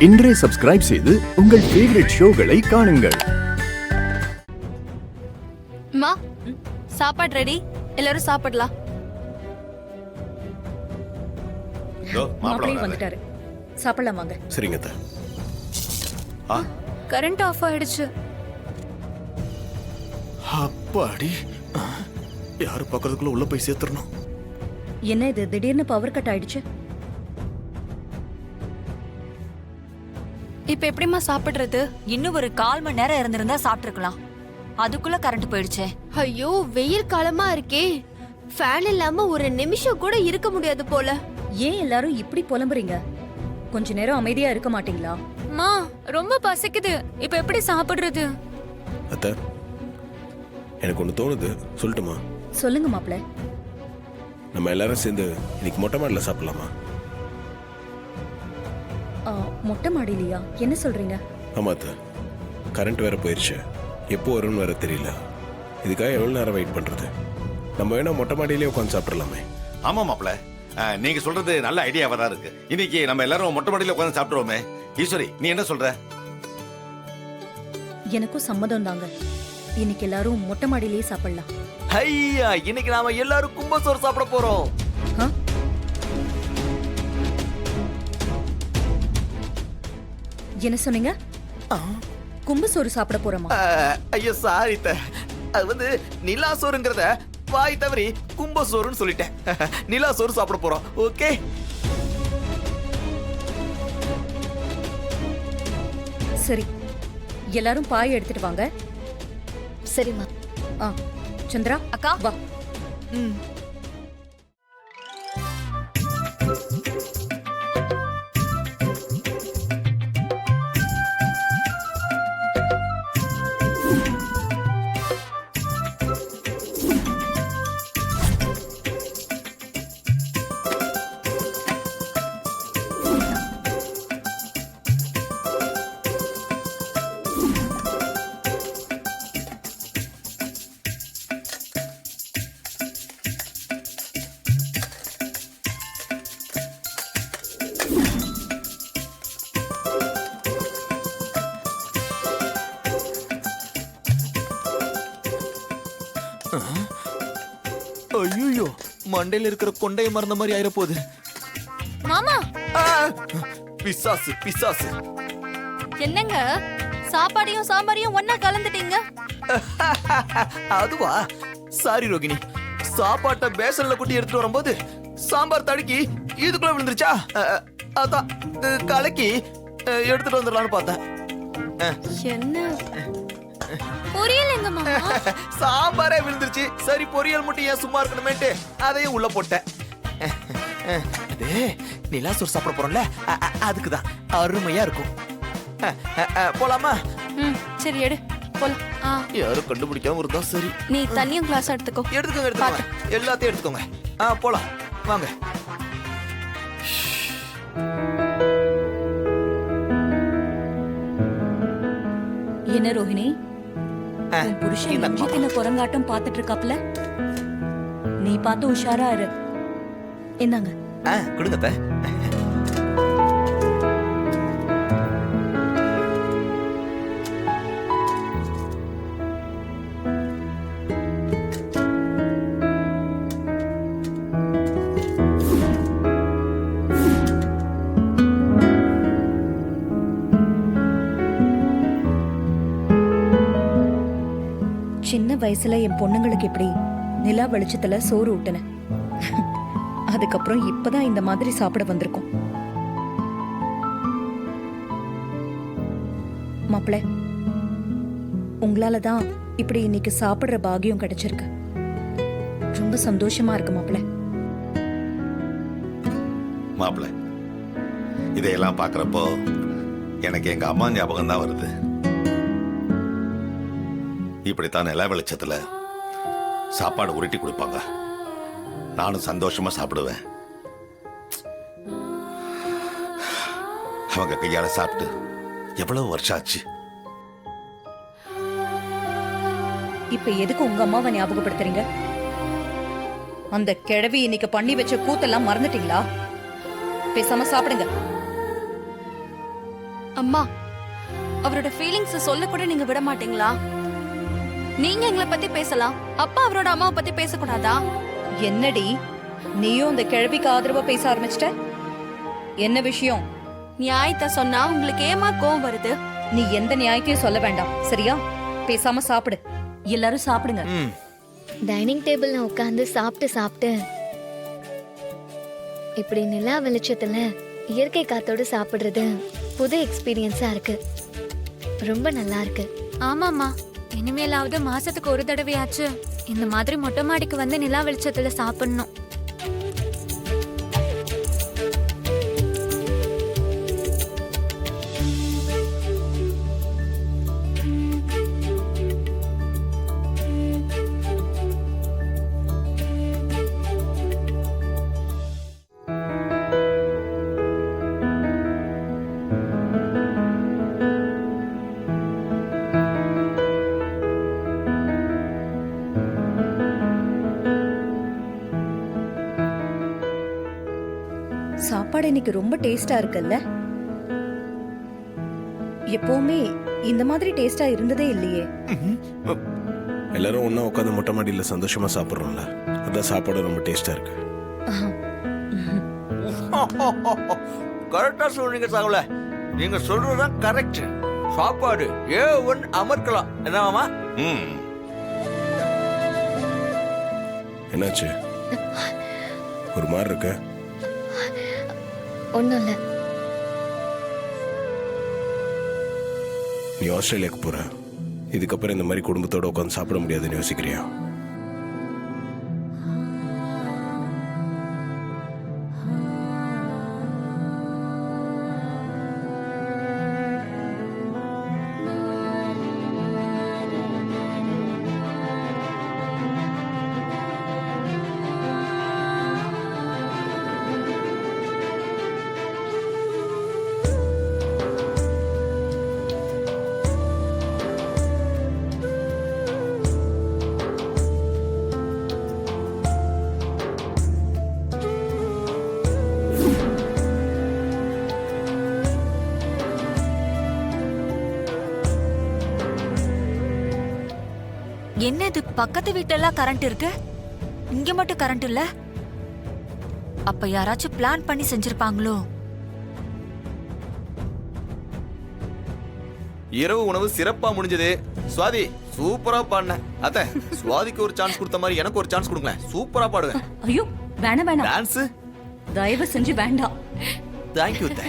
இன்றே சப்ஸ்கிரைப் செய்து உங்கள் ஃபேவரட் ஷோகளை காணுங்கள். அம்மா, சாப்பாடு ரெடி, எல்லாரும் சாப்பிடலாம். மாப்பிள்ளை வந்துட்டாரு, சாப்பிடலாம் வாங்க. சரிங்க அத்தை. கரண்ட் ஆஃப் ஆயிடுச்சு. அப்பாடி, யாரு பக்கத்துக்குள்ள உள்ள போய் சேர்த்துறணும். என்ன இது திடீர்னு பவர் கட் ஆயிடுச்சு? இப்ப எப்படிம்மா சாப்பிடுறது? இன்னும் ஒரு 1/4 மணி நேரம் இருந்திருந்தா சாப்பிட்டுருக்கலாம். அதுக்குள்ள கரண்ட் போயிடுச்சே. ஐயோ, வெயில் காலமா இருக்கே, ஃபேன் இல்லாம ஒரு நிமிஷம் கூட இருக்க முடியாது போல. ஏன் எல்லாரும் இப்படி புலம்புறீங்க? கொஞ்ச நேரம் அமைதியா இருக்க மாட்டீங்களா? அம்மா, ரொம்ப பசிக்குது, இப்ப எப்படி சாப்பிடுறது? அத்தை, எனக்கு ஒண்ணு தோணுது, சொல்லட்டுமா? சொல்லுங்க மாப்பிள்ள. நம்ம எல்லாரும் சேர்ந்து இன்னைக்கு மொட்டை மாடில சாப்பிடலாமா? மொட்டை மாடிலையா? என்ன சொல்றீங்க? ஆமா அத்தை, கரண்ட் வேற போயிருச்சு, எப்போ வரும்னு வேற தெரியல. இதுக்காக எவ்வளவு நேரம் வெயிட் பண்றது? நம்ம வேணா மொட்டை மாடியிலே உட்காந்து சாப்பிடலாமே. ஆமா மாப்பிள்ள, நீங்க சொல்றது நல்ல ஐடியாவா தான் இருக்கு. இன்னைக்கு நம்ம எல்லாரும் மொட்டை மாடியில உட்காந்து சாப்பிடுவோமே. ஈஸ்வரி, நீ என்ன சொல்ற? எனக்கும் சம்மதம் தாங்க. இன்னைக்கு எல்லாரும் மொட்டை மாடியிலேயே சாப்பிடலாம். ஐயா, இன்னைக்கு நாம எல்லாரும் கும்பசோறு சாப்பிட போறோம். என்ன சொன்னீங்க? கும்பசோறு சாப்பிட போறோமா? ஐயோ சாரி, அது வந்து நிலா சோறுங்கிறத வாய் தவறி கும்பசோறுன்னு சொல்லிட்டேன். நிலா சோறு சாப்பிட போறோம். ஓகே, சரி, எல்லாரும் பாய் எடுத்துட்டு வாங்க. சரிம்மா. சந்திரா அக்கா வா. ஐயோ, மண்டையில இருக்கிற கொண்டைய மறந்த மாதிரி ஆயிர போகுது. மாமா, பிசாசு பிசாசு. என்னங்க சாப்பாடையும் சாம்பாரையும் ஒன்னா கலந்துட்டீங்க? அதுவா? சாரி ரோகிணி, சாப்பாட்டை பேசன்ல குட்டி எடுத்துட்டு வரும்போது சாம்பார் தடுக்கி இதுக்குள்ள விழுந்துருச்சா, அதான் கலக்கி எடுத்துட்டு வந்துடலான்னு பார்த்தேன். என்ன பொரியலங்க மாமா? சாம்பாரே விழுந்துருச்சு. சரி, பொரியல் மட்டும் ஏன் சும்மா இருக்கணுமேட்டு அதையும் உள்ள போட்டேன். அது நிலா சோறு சாப்பிட போறோம்ல, அதுக்குதான் அருமையா இருக்கும். போலாமா? சரி, எடு போலாம். யாரும் கண்டுபிடிக்காம இருந்தா சரி. நீ தண்ணியும் கிளாஸ் எடுத்துக்கோ. எடுத்துக்கோங்க, எல்லாத்தையும் எடுத்துக்கோங்க. போலாம் வாங்க. என்ன ரோஹிணி, உன் புருஷன் இஞ்சி தின்ன குரங்காட்டம் பாத்துட்டு இருக்காப்ல, நீ பார்த்து உஷாரா இரு. என்னங்க கொடுங்க அத்தை. சின்ன வயசுல என் பொண்ணுங்களுக்கு இப்படி நிலா வெளிச்சத்துல சோறு ஊட்டினேன். அதுக்கப்புறம் இப்பதான் இந்த மாதிரி சாப்பிட வந்திருக்கோம். மாப்பிள்ள, உங்களாலதான் இப்படி இன்னைக்கு சாப்பிடுற பாக்கியம் கிடைச்சிருக்கு. ரொம்ப சந்தோஷமா இருக்கு மாப்பிள்ள. மாப்பிள்ள, இதையெல்லாம் பாக்குறப்போ எனக்கு எங்க அம்மா ஞாபகம் தான் வருது. இப்படித்தான் நில வெளிச்சத்துல சாப்பாடு உருட்டி கொடுப்பாங்க. நானும் சந்தோஷமா சாப்பிடுவேன். அவங்க கையால சாப்பிட்டு எவ்வளவு வருஷம் ஆச்சு. இப்ப எதுக்கு உங்க அம்மாவை ஞாபகப்படுத்துறீங்க? அந்த கிழவி இன்னைக்கு பண்ணி வச்ச கூத்தெல்லாம் மறந்துட்டீங்களா? பேசாம சாப்பிடுங்க. அம்மா அவரோட ஃபீலிங்ஸ் சொல்ல கூட நீங்க விட மாட்டீங்களா? நீங்க எங்களை பத்தி பேசலாம், அப்பா அவரோட அம்மாவை பத்தி பேசக்கூடாதா? என்னடி நீயும் இந்த கிழவிக்கு ஆதரவா பேச ஆரம்பிச்சிட்ட? என்ன விஷயம்? நியாயத்தை சொன்னா உங்களுக்கு ஏமா கோவம் வருது? நீ எந்த நியாயத்தையும் சொல்ல வேண்டாம், சரியா? பேசாம சாப்பிடு. எல்லாரும் சாப்பிடுங்க. டைனிங் டேபிள்ல உட்காந்து சாப்பிட்டு இப்படி நிலா வெளிச்சத்துல இயற்கை காத்தோடு சாப்பிடுறது புது எக்ஸ்பீரியன்ஸா இருக்கு. ரொம்ப நல்லா இருக்கு. ஆமாம்மா, இனிமேலாவது மாசத்துக்கு ஒரு தடவையாச்சு இந்த மாதிரி மொட்டை மாடிக்கு வந்து நிலா வெளிச்சத்துல சாப்பிடணும். சாப்பாடு இன்னைக்கு ரொம்ப டேஸ்டா இருக்குல்ல? எப்பவுமே இந்த மாதிரி டேஸ்டா இருந்ததே இல்லையே. எல்லாரும் ஒண்ணா உட்காந்து மொட்டை மாடியில சந்தோஷமா சாப்பிடுறோம்ல, அதான் சாப்பாடு ரொம்ப டேஸ்டா இருக்கு. கரெக்டா சொல்றீங்க சாகுல. நீங்க சொல்றதுதான் கரெக்ட். சாப்பாடு ஏ1 அமர்க்கலாம். என்ன மாமா? என்னாச்சு? ஒரு மாதிரி இருக்க? ஒண்ணும் இல்ல. நீ ஆஸ்திரேலியாவுக்கு போற, இதுக்கப்புறம் இந்த மாதிரி குடும்பத்தோட உட்காந்து சாப்பிட முடியாதுன்னு யோசிக்கிறியா? என்ன இது, பக்கத்து வீட்டெல்லாம் கரண்ட் இருக்கு, இங்க மட்டும் கரண்ட் இல்ல? அப்ப யாராச்சும் பிளான் பண்ணி செஞ்சிருப்பாங்களோ? இரவு உணவு சிறப்பா முடிஞ்சது. சுவாதி சூப்பரா பாடின. அத்த சுவாதிக்கு ஒரு சான்ஸ் கொடுத்த மாதிரி எனக்கு ஒரு சான்ஸ் கொடுங்களேன். சூப்பரா பாடுவேன். ஐயோ வேணாம் வேணாம், டான்ஸ் தயவு செஞ்சு வேண்டாம். தேங்க்யூ அத்தை.